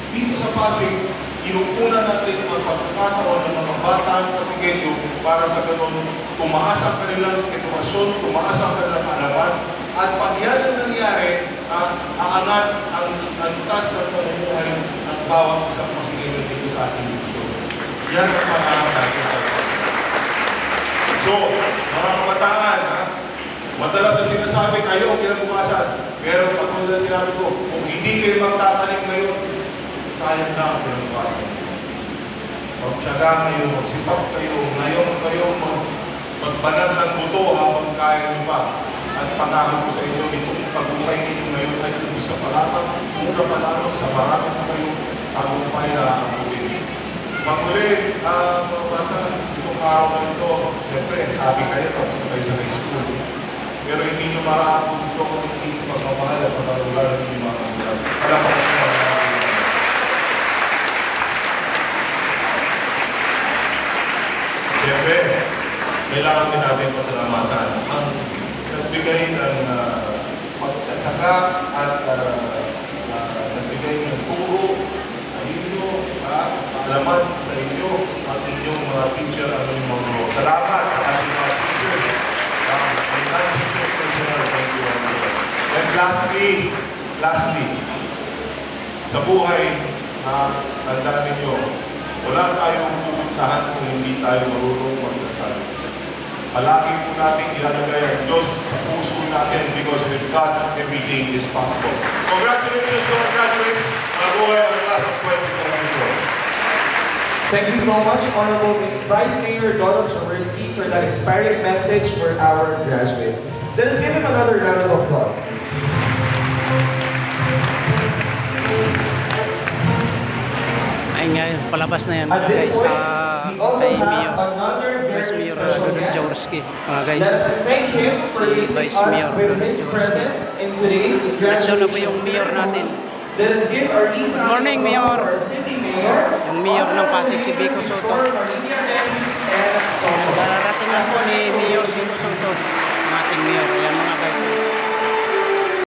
dito sa Pasig, inuuna natin ang pagkakataon ng mga batang Pasigueño para sa ganun tumaas ang kanilang edukasyon, tumaas ang kanilang kaalaman, at pag yan ang nangyari, aangat ang antas ng pamumuhay ng bawat isang Pasigueño dito sa ating lungsod. Yan ang pangarap natin. So, mga kabataan, madalas na sinasabi kayo ang kinabukasan. Pero patulad na sinabi ko, kung hindi kayo magtatanim ngayon, sayang na ang kinabukasan. Magtiyaga kayo, magsipag kayo, ngayon kayo magbanat ng buto habang kaya nyo pa. At pangako ko sa inyo, itong tagumpay ninyo ngayon ay isa pa lamang, muna pa lamang sa marami na kayong tagumpay na abutin. Panguli, mga bata, itong araw na ito, siyempre, happy kayo tapos na kayo sa high school. Pero hindi nyo maraakot ito kung hindi sa pagmamahal at pagkalular ng inyong mga kagulang. Alam mo kung mga siyempre, kailangan din natin pasalamatan ang nagbigay ng pagtatsaga at nagbigay ng turo, alino, alaman sa inyo at inyong mga teacher at inyong mga guro. Salamat sa ating mga teacher. And lastly, sa buhay, tandaan ninyo, wala tayong pupuntahan kung hindi tayo marunong magdasal. Palagi po natin ilalagay ang Diyos sa puso natin because with God, everything is possible. Congratulations to our graduates. Mabuhay ang class of 2024. Thank you so much, Honorable Vice Mayor Donald Chawersky, for that inspiring message for our graduates. Let us give him another round of applause. Ayun nga, palabas na yan At mga this guys point, we also kay have another Vice very Mayor special Donald guest. Jaworski. Mga guys, Let us thank him for Si gracing Vice us Mayor with Donald his Jaworski. presence in today's Nandito graduation na po yung mayor natin. Let us give our Good morning, Mayor. our city mayor. Yung mayor ng Pasig, si Vico Soto. Maria